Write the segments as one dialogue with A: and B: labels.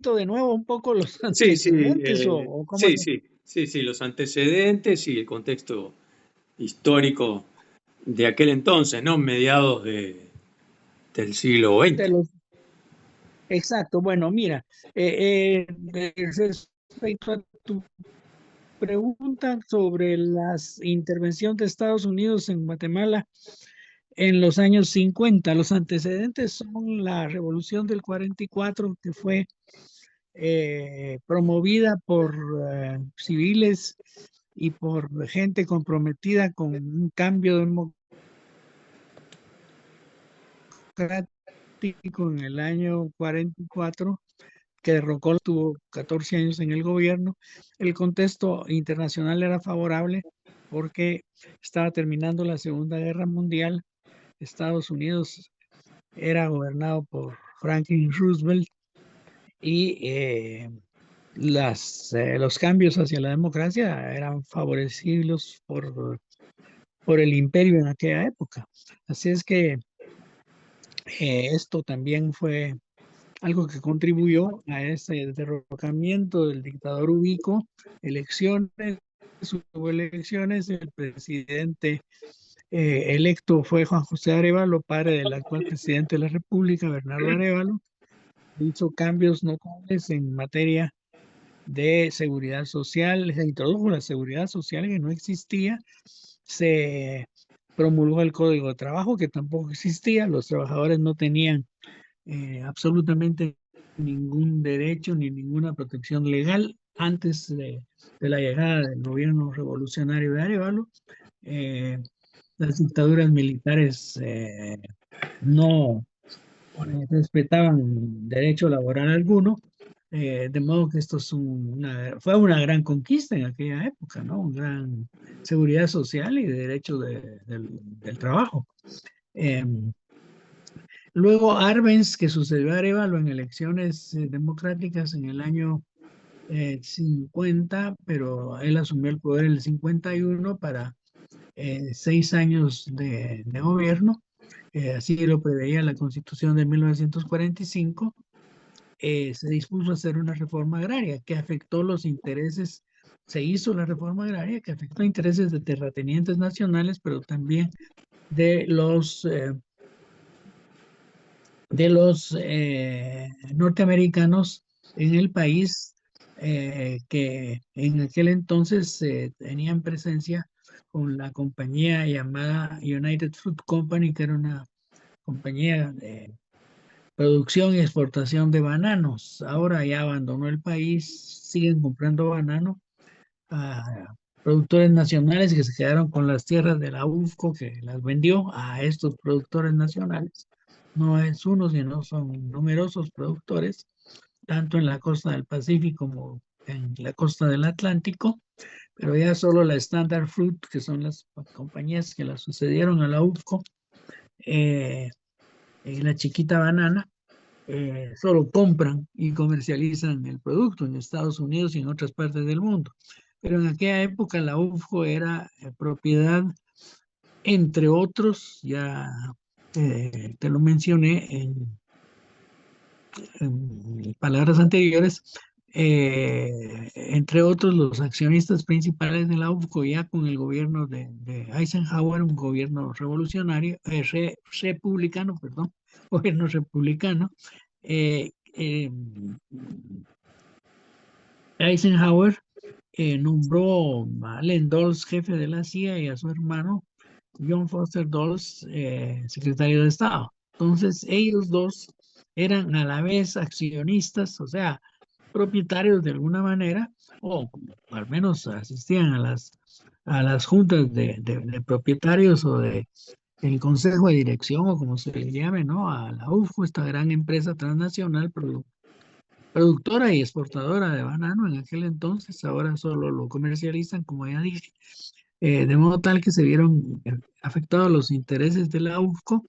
A: de nuevo un poco los
B: Sí, sí,
A: antecedentes o cómo
B: sí,
A: es.
B: sí, sí, sí, los antecedentes y el contexto histórico de aquel entonces, ¿no? Mediados del siglo
A: De
B: XX.
A: los, exacto, bueno, mira, respecto a tu pregunta sobre las intervención de Estados Unidos en Guatemala en los años 50, los antecedentes son la Revolución del 44, que fue promovida por civiles y por gente comprometida con un cambio democrático en el año 44, que derrocó, tuvo 14 años en el gobierno. El contexto internacional era favorable porque estaba terminando la Segunda Guerra Mundial. Estados Unidos era gobernado por Franklin Roosevelt y los cambios hacia la democracia eran favorecidos por el imperio en aquella época. Así es que esto también fue algo que contribuyó a ese derrocamiento del dictador Ubico. Elecciones, hubo elecciones, el presidente electo fue Juan José Arevalo, padre del actual presidente de la República, Bernardo Arevalo. Hizo cambios notables en materia de seguridad social, se introdujo la seguridad social que no existía, se promulgó el Código de Trabajo que tampoco existía, los trabajadores no tenían absolutamente ningún derecho ni ninguna protección legal antes de la llegada del gobierno revolucionario de Arevalo. Eh, las dictaduras militares no respetaban derecho laboral alguno, de modo que esto es fue una gran conquista en aquella época, ¿no? Una gran seguridad social y derecho del trabajo. Em, Luego Arbenz, que sucedió a Arevalo en elecciones democráticas en el año 50, pero él asumió el poder en el 51 para 6 años de gobierno. Así lo preveía la Constitución de 1945. Se dispuso a hacer una reforma agraria que afectó los intereses, se hizo la reforma agraria que afectó intereses de terratenientes nacionales, pero también de los norteamericanos en el país, que en aquel entonces tenían presencia con la compañía llamada United Fruit Company, que era una compañía de producción y exportación de bananos. Ahora ya abandonó el país, siguen comprando banano a productores nacionales que se quedaron con las tierras de la UFCO, que las vendió a estos productores nacionales. No es uno, sino son numerosos productores, tanto en la costa del Pacífico como en la costa del Atlántico, pero ya solo la Standard Fruit, que son las compañías que la sucedieron a la UFCO, y la Chiquita Banana, solo compran y comercializan el producto en Estados Unidos y en otras partes del mundo. Pero en aquella época la UFCO era propiedad, entre otros, ya te lo mencioné en palabras anteriores, entre otros los accionistas principales de la UFCO ya con el gobierno de Eisenhower, un gobierno revolucionario, republicano, perdón, gobierno republicano. eh, eh, Eisenhower nombró a Allen Dulles jefe de la CIA y a su hermano John Foster Dulles secretario de Estado. Entonces ellos dos eran a la vez accionistas, o sea, propietarios de alguna manera, o al menos asistían a las juntas de propietarios o de el consejo de dirección o como se le llame, ¿no? A la UFCO, esta gran empresa transnacional productora y exportadora de banano en aquel entonces, ahora solo lo comercializan, como ya dije, de modo tal que se vieron afectados los intereses de la UFCO,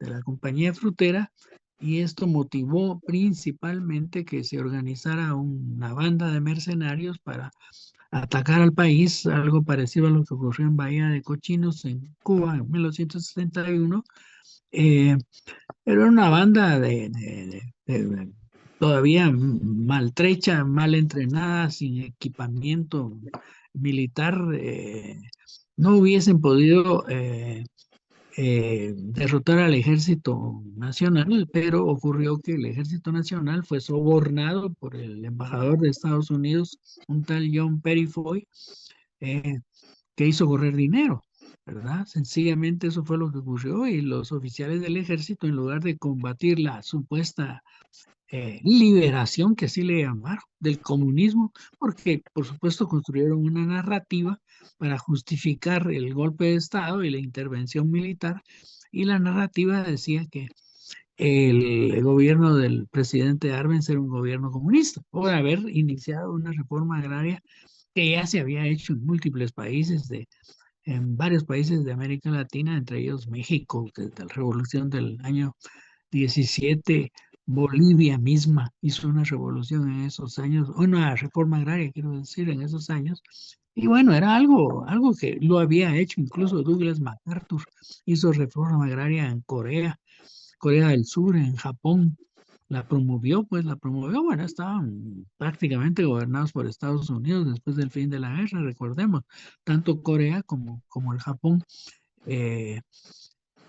A: de la compañía frutera, y esto motivó principalmente que se organizara una banda de mercenarios para atacar al país, algo parecido a lo que ocurrió en Bahía de Cochinos en Cuba en 1971. Era una banda de todavía maltrecha, mal entrenada, sin equipamiento militar, no hubiesen podido derrotar al ejército nacional, pero ocurrió que el ejército nacional fue sobornado por el embajador de Estados Unidos, un tal John Peurifoy, eh, que hizo correr dinero, ¿verdad? Sencillamente eso fue lo que ocurrió y los oficiales del ejército, en lugar de combatir la supuesta liberación, que así le llamaron, del comunismo, porque por supuesto construyeron una narrativa para justificar el golpe de Estado y la intervención militar, y la narrativa decía que el gobierno del presidente Arbenz era un gobierno comunista, por haber iniciado una reforma agraria que ya se había hecho en múltiples países en varios países de América Latina, entre ellos México, desde la revolución del año 17, Bolivia misma hizo una revolución en esos años, una reforma agraria, quiero decir, en esos años. Y bueno, era algo que lo había hecho incluso Douglas MacArthur, hizo reforma agraria en Corea, Corea del Sur, en Japón. La promovió, bueno, estaban prácticamente gobernados por Estados Unidos después del fin de la guerra, recordemos, tanto Corea como el Japón. eh,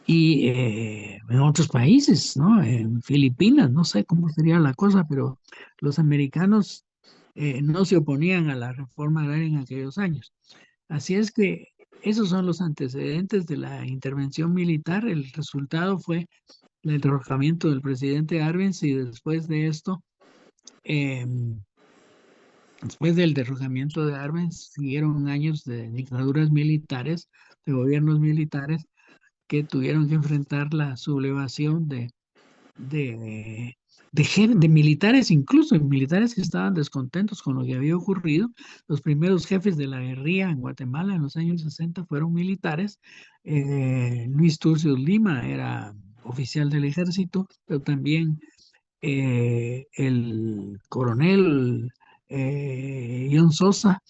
A: y en otros países, ¿no? En Filipinas, no sé cómo sería la cosa, pero los americanos no se oponían a la reforma agraria en aquellos años. Así es que esos son los antecedentes de la intervención militar. El resultado fue el derrocamiento del presidente Arbenz y después de esto, em, después del derrocamiento de Arbenz, siguieron años de dictaduras militares, de gobiernos militares que tuvieron que enfrentar la sublevación de, de militares, incluso militares que estaban descontentos con lo que había ocurrido. Los primeros jefes de la guerrilla en Guatemala en los años 60 fueron militares. Luis Turcios Lima era oficial del ejército, pero también el coronel John Sosa,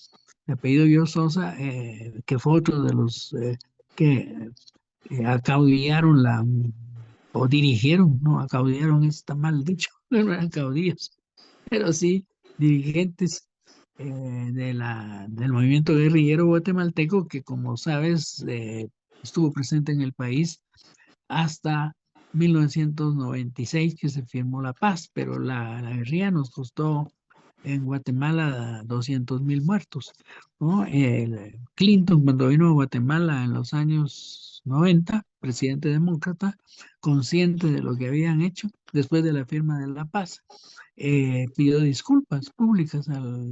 A: de apellido John Sosa, que fue otro de los que acaudillaron o dirigieron, no, acaudillaron está mal dicho, no eran caudillos, pero sí dirigentes del movimiento guerrillero guatemalteco que, como sabes, estuvo presente en el país hasta 1996, que se firmó la paz, pero la guerrilla nos costó en Guatemala 200,000 muertos, ¿no? Clinton, cuando vino a Guatemala en los años 90, presidente demócrata, consciente de lo que habían hecho después de la firma de la paz, pidió disculpas públicas,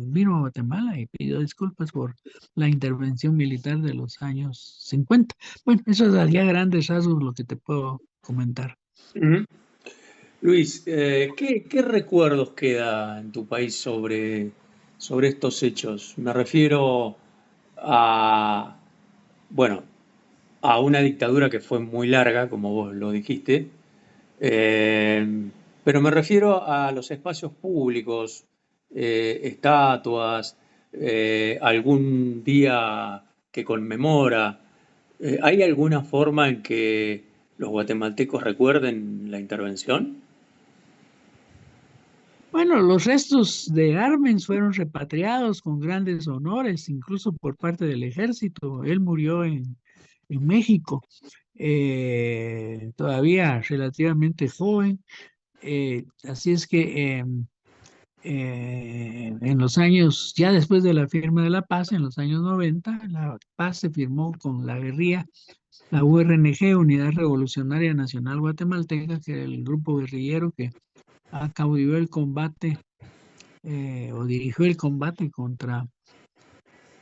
A: vino a Guatemala y pidió disculpas por la intervención militar de los años 50. Bueno, eso es a grandes rasgos lo que te puedo comentar.
B: Ujú. Luis, ¿qué recuerdos queda en tu país sobre estos hechos? Me refiero a, bueno, a una dictadura que fue muy larga, como vos lo dijiste, eh, pero me refiero a los espacios públicos, estatuas, algún día que conmemora. ¿Hay alguna forma en que los guatemaltecos recuerden la intervención?
A: Bueno, los restos de Arbenz fueron repatriados con grandes honores, incluso por parte del ejército. Él murió en México, todavía relativamente joven. Así es que en los años, ya después de la firma de la paz, en los años 90, la paz se firmó con la guerrilla, la URNG, Unidad Revolucionaria Nacional Guatemalteca, que era el grupo guerrillero que acaudilló el combate o dirigió el combate contra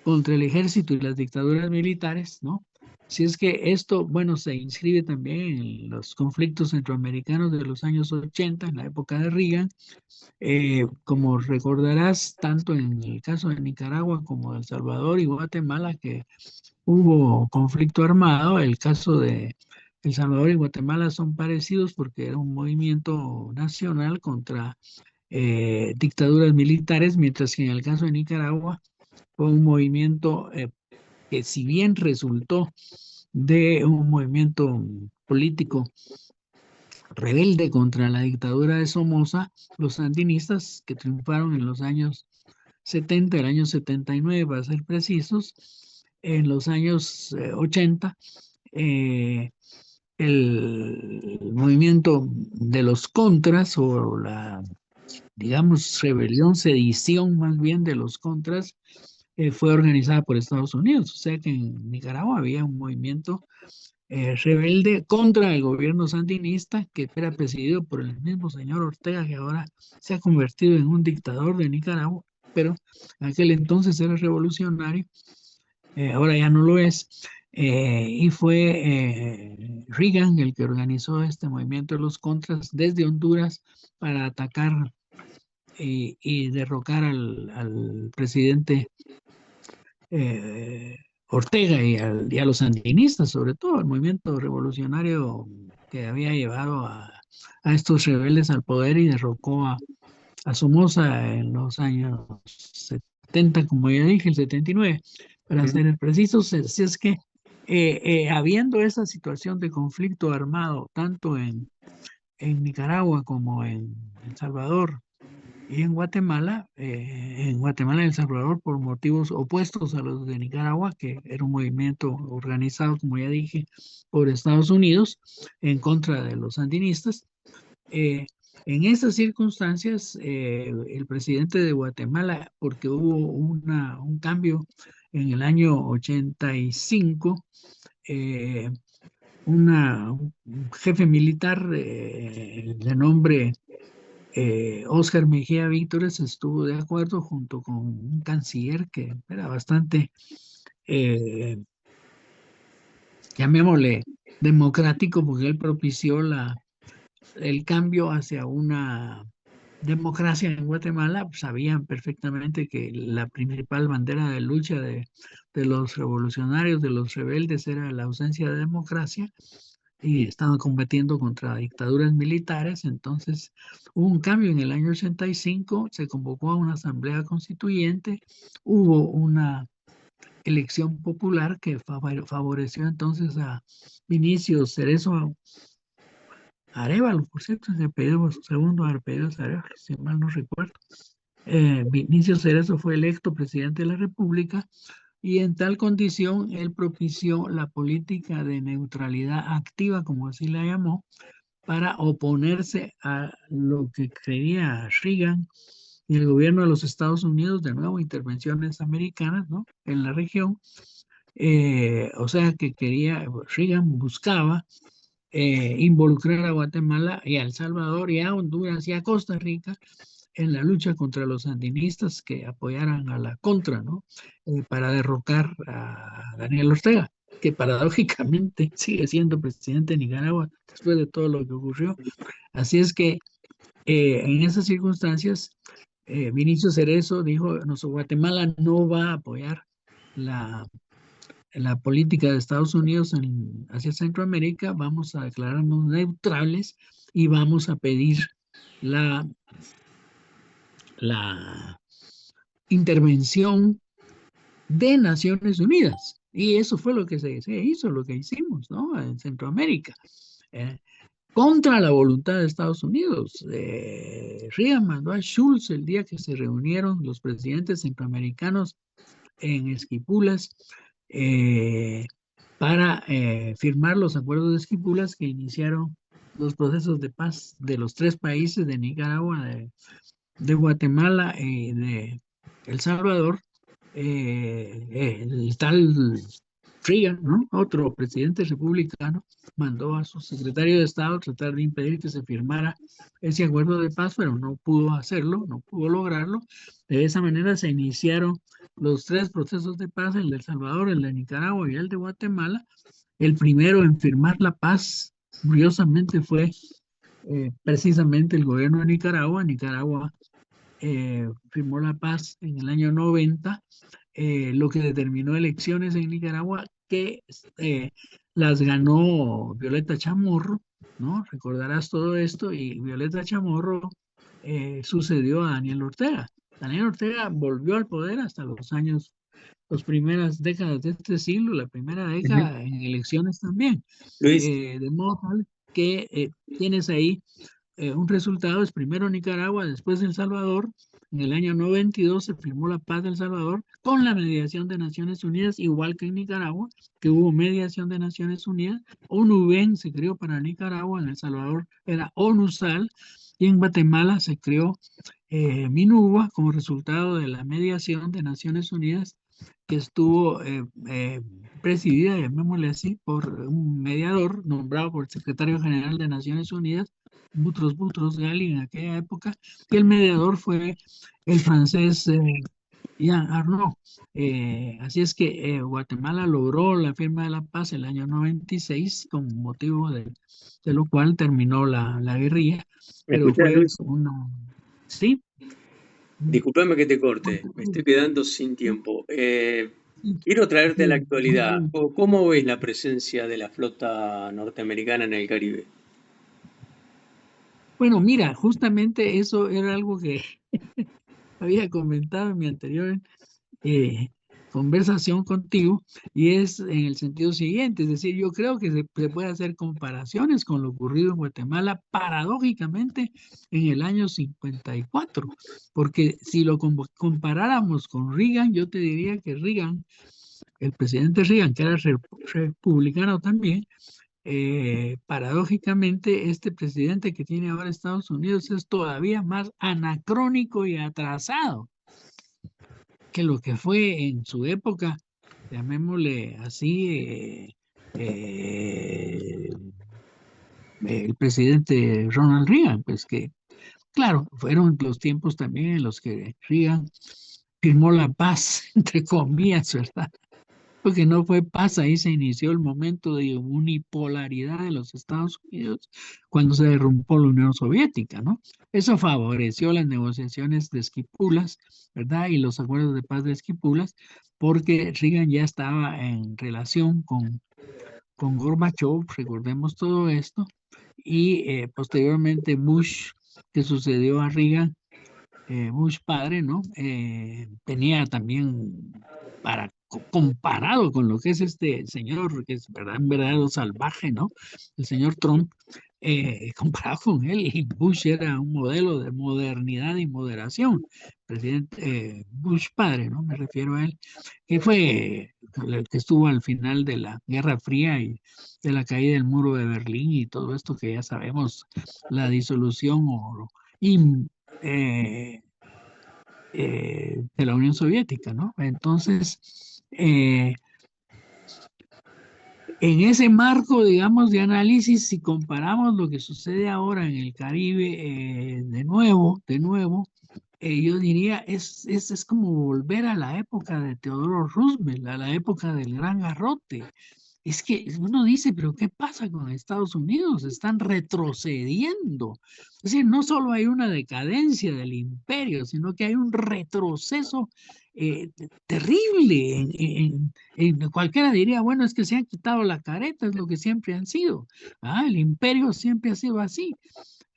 A: el ejército y las dictaduras militares, ¿no? Si es que esto, bueno, se inscribe también en los conflictos centroamericanos de los años 80, en la época de Reagan. Como recordarás, tanto en el caso de Nicaragua como de El Salvador y Guatemala, que hubo conflicto armado, el caso de El Salvador y Guatemala son parecidos porque era un movimiento nacional contra dictaduras militares, mientras que en el caso de Nicaragua fue un movimiento que, si bien resultó de un movimiento político rebelde contra la dictadura de Somoza, los sandinistas que triunfaron en los años 70, el año 79 para ser precisos, en los años 80, eh, el movimiento de los contras o la, digamos, rebelión, sedición más bien de los contras, fue organizada por Estados Unidos. O sea que en Nicaragua había un movimiento rebelde contra el gobierno sandinista que era presidido por el mismo señor Ortega, que ahora se ha convertido en un dictador de Nicaragua, pero en aquel entonces era revolucionario, ahora ya no lo es. Y fue Reagan el que organizó este movimiento de los contras desde Honduras para atacar y derrocar al presidente eh, Ortega y a los sandinistas, sobre todo el movimiento revolucionario que había llevado a estos rebeldes al poder y derrocó a Somoza en los años 70, como ya dije, el 79, para
B: Ujú.
A: ser precisos. Así es que habiendo esa situación de conflicto armado, tanto en Nicaragua como en El Salvador, y en Guatemala y El Salvador, por motivos opuestos a los de Nicaragua, que era un movimiento organizado, como ya dije, por Estados Unidos en contra de los sandinistas. eh, en esas circunstancias, el presidente de Guatemala, porque hubo un cambio en el año 85, eh, un jefe militar de nombre Óscar Mejía Vítores estuvo de acuerdo junto con un canciller que era bastante, eh, llamémosle, democrático, porque él propició el cambio hacia una democracia en Guatemala. Sabían perfectamente que la principal bandera de lucha de los revolucionarios, de los rebeldes, era la ausencia de democracia y estaban combatiendo contra dictaduras militares. Entonces hubo un cambio en el año 85, se convocó a una asamblea constituyente, hubo una elección popular que favoreció entonces a Vinicio Cerezo Arévalo, por cierto, se apellido, su segundo apellido es Arévalo, si mal no recuerdo. Vinicio Cerezo fue electo presidente de la República y en tal condición él propició la política de neutralidad activa, como así la llamó, para oponerse a lo que creía Reagan y el gobierno de los Estados Unidos, de nuevo intervenciones americanas, ¿no?, en la región. O sea que Reagan buscaba involucrar a Guatemala y a El Salvador y a Honduras y a Costa Rica en la lucha contra los sandinistas que apoyaran a la contra, ¿no? Para derrocar a Daniel Ortega, que paradójicamente sigue siendo presidente de Nicaragua después de todo lo que ocurrió. Así es que en esas circunstancias, Vinicio Cerezo dijo: nuestro Guatemala no va a apoyar la política de Estados Unidos hacia Centroamérica, vamos a declararnos neutrales y vamos a pedir la, la intervención de Naciones Unidas. Y eso fue lo que se hizo, lo que hicimos, ¿no?, en Centroamérica. Eh, Contra la voluntad de Estados Unidos. Reagan mandó a Schultz el día que se reunieron los presidentes centroamericanos en Esquipulas, eh, para firmar los acuerdos de Esquipulas que iniciaron los procesos de paz de los tres países, de Nicaragua, de Guatemala y de El Salvador. El tal Reagan, ¿no?, otro presidente republicano, mandó a su secretario de Estado a tratar de impedir que se firmara ese acuerdo de paz, pero no pudo hacerlo, no pudo lograrlo. De esa manera se iniciaron los tres procesos de paz: el de El Salvador, el de Nicaragua y el de Guatemala. El primero en firmar la paz, curiosamente, fue precisamente el gobierno de Nicaragua. Nicaragua firmó la paz en el año 90, lo que determinó elecciones en Nicaragua que las ganó Violeta Chamorro, ¿no? Recordarás todo esto, y Violeta Chamorro sucedió a Daniel Ortega. Daniel Ortega volvió al poder hasta las primeras décadas de este siglo, la primera
B: Ujú.
A: década en elecciones también.
B: Luis,
A: De modo tal. que tienes ahí un resultado, es primero Nicaragua, después El Salvador. En el año 92 se firmó la paz de El Salvador con la mediación de Naciones Unidas, igual que en Nicaragua, que hubo mediación de Naciones Unidas. ONU-VEN se creó para Nicaragua, en El Salvador era ONUSAL, y en Guatemala se creó MINUBA como resultado de la mediación de Naciones Unidas, que estuvo presidida, llamémosle así, por un mediador nombrado por el secretario general de Naciones Unidas, Boutros Ghali, en aquella época, y el mediador fue el francés Jean Arnaud. Así es que Guatemala logró la firma de la paz el año 96 con motivo de lo cual terminó la guerrilla,
B: ¿Me
A: pero
B: escuchás,
A: fue
B: Luis?
A: una... Sí.
B: Disculpame que te corte, me estoy quedando sin tiempo. Quiero traerte a la
A: Sí,
B: actualidad. ¿Cómo ves la presencia de la flota norteamericana en el Caribe?
A: bueno, mira, justamente eso era algo que había comentado en mi anterior eh, conversación contigo, y es en el sentido siguiente, es decir, yo creo que se puede hacer comparaciones con lo ocurrido en Guatemala paradójicamente en el año 54, porque si lo comparáramos con Reagan, yo te diría que Reagan, el presidente Reagan, que era republicano también, paradójicamente, este presidente que tiene ahora Estados Unidos es todavía más anacrónico y atrasado que lo que fue en su época, llamémosle así, el presidente Ronald Reagan, pues que, claro, fueron los tiempos también en los que Reagan firmó la paz, entre comillas, ¿verdad? Porque no fue paz, ahí se inició el momento de unipolaridad de los Estados Unidos cuando se derrumbó la Unión Soviética, ¿no? Eso favoreció las negociaciones de Esquipulas, ¿verdad? Y los acuerdos de paz de Esquipulas, porque Reagan ya estaba en relación con Gorbachev, recordemos todo esto, y posteriormente Bush, que sucedió a Reagan, Bush padre, ¿no? Tenía también, comparado con lo que es este señor, que es verdad, un verdadero salvaje, ¿no? El señor Trump, comparado con él, y Bush era un modelo de modernidad y moderación. Presidente Bush padre, ¿no? Me refiero a él, que fue el que estuvo al final de la Guerra Fría y de la caída del muro de Berlín y todo esto que ya sabemos, la disolución y eh, de la Unión Soviética, ¿no? Entonces, en ese marco, digamos, de análisis, si comparamos lo que sucede ahora en el Caribe, yo diría, es como volver a la época de Teodoro Roosevelt, a la época del Gran Garrote. Es que uno dice, pero ¿qué pasa con Estados Unidos? Están retrocediendo. Es decir, no solo hay una decadencia del imperio, sino que hay un retroceso terrible. Cualquiera diría, bueno, es que se han quitado la careta, es lo que siempre han sido. Ah, el imperio siempre ha sido así.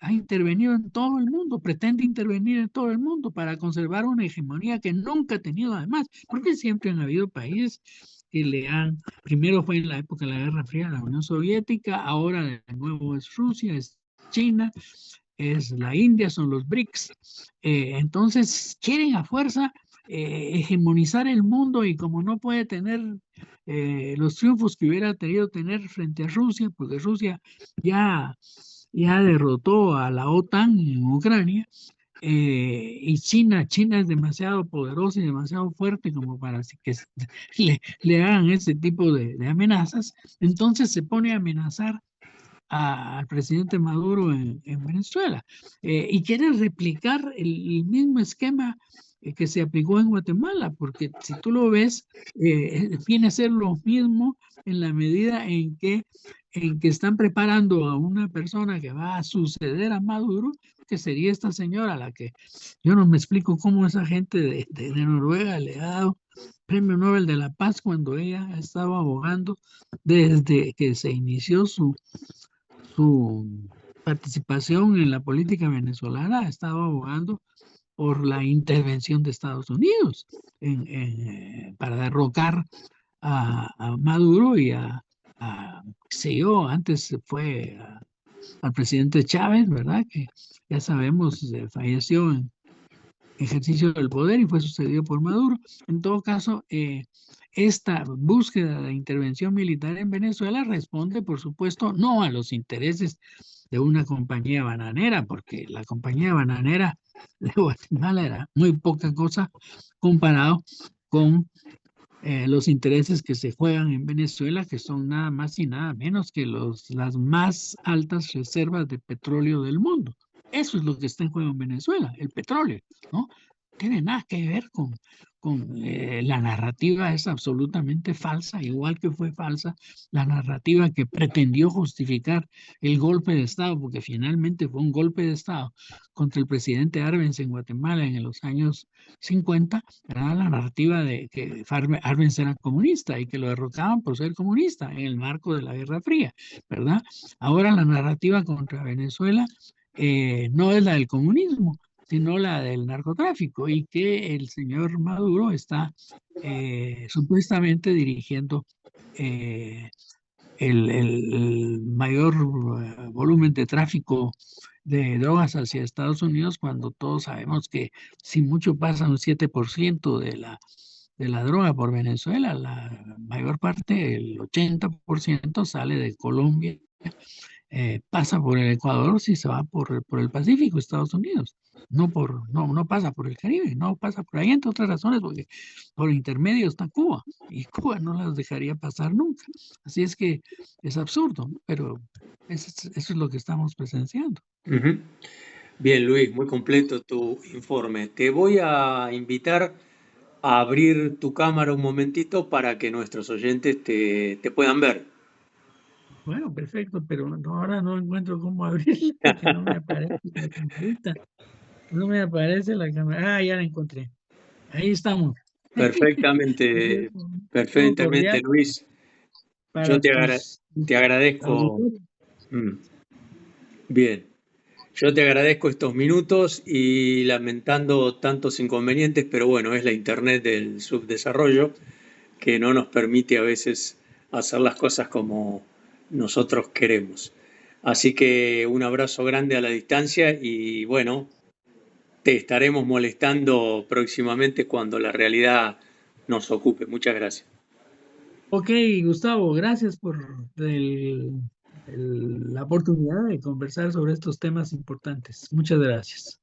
A: Ha intervenido en todo el mundo, pretende intervenir en todo el mundo para conservar una hegemonía que nunca ha tenido además, porque siempre han habido países que primero fue en la época de la Guerra Fría, la Unión Soviética, ahora de nuevo es Rusia, es China, es la India, son los BRICS. Entonces quieren a fuerza hegemonizar el mundo, y como no puede tener los triunfos que hubiera tenido tener frente a Rusia, porque Rusia ya, ya derrotó a la OTAN en Ucrania, y China es demasiado poderosa y demasiado fuerte como para que le hagan ese tipo de amenazas, entonces se pone a amenazar al presidente Maduro en Venezuela, y quiere replicar el mismo esquema que se aplicó en Guatemala, porque si tú lo ves, viene a ser lo mismo en la medida en que están preparando a una persona que va a suceder a Maduro, que sería esta señora, la que yo no me explico cómo esa gente de Noruega le ha dado Premio Nobel de la Paz cuando ella estaba abogando desde que se inició su participación en la política venezolana, estaba abogando por la intervención de Estados Unidos para derrocar a Maduro y qué sé yo, antes fue al presidente Chávez, ¿verdad? Que ya sabemos, falleció en ejercicio del poder y fue sucedido por Maduro. En todo caso, esta búsqueda de intervención militar en Venezuela responde, por supuesto, no a los intereses de una compañía bananera, porque la compañía bananera de Guatemala era muy poca cosa comparado con los intereses que se juegan en Venezuela, que son nada más y nada menos que las más altas reservas de petróleo del mundo. Eso es lo que está en juego en Venezuela, el petróleo, ¿no? Tiene nada que ver con la narrativa, es absolutamente falsa, igual que fue falsa la narrativa que pretendió justificar el golpe de Estado, porque finalmente fue un golpe de Estado contra el presidente Arbenz en Guatemala en los años 50, era la narrativa de que Arbenz era comunista y que lo derrocaban por ser comunista en el marco de la Guerra Fría, ¿verdad? Ahora la narrativa contra Venezuela no es la del comunismo, sino la del narcotráfico y que el señor Maduro está supuestamente dirigiendo eh, el mayor volumen de tráfico de drogas hacia Estados Unidos, cuando todos sabemos que si mucho pasa un 7% de la droga por Venezuela, la mayor parte, el 80% sale de Colombia, pasa por el Ecuador, si se va por el Pacífico, Estados Unidos. No pasa por el Caribe, no pasa por ahí, entre otras razones, porque por intermedio está Cuba, y Cuba no las dejaría pasar nunca. Así es que es absurdo, ¿no? Pero eso es lo que estamos presenciando.
B: Ujú. Bien, Luis, muy completo tu informe. Te voy a invitar a abrir tu cámara un momentito para que nuestros oyentes te puedan ver.
A: Bueno, perfecto, pero ahora no encuentro cómo abrirla porque no me aparece la camarita. No me aparece la cámara. Ah, ya la encontré. Ahí estamos.
B: Perfectamente,
A: Un saludo
B: perfectamente,
A: cordial
B: Luis. Yo
A: para tus
B: te agradezco.
A: auditores.
B: Mm, bien, yo te agradezco estos minutos y lamentando tantos inconvenientes, pero bueno, es la internet del subdesarrollo que no nos permite a veces hacer las cosas como nosotros queremos. Así que un abrazo grande a la distancia y bueno, te estaremos molestando próximamente cuando la realidad nos ocupe. Muchas gracias.
A: Ok, Gustavo, gracias por la oportunidad de conversar sobre estos temas importantes. Muchas gracias.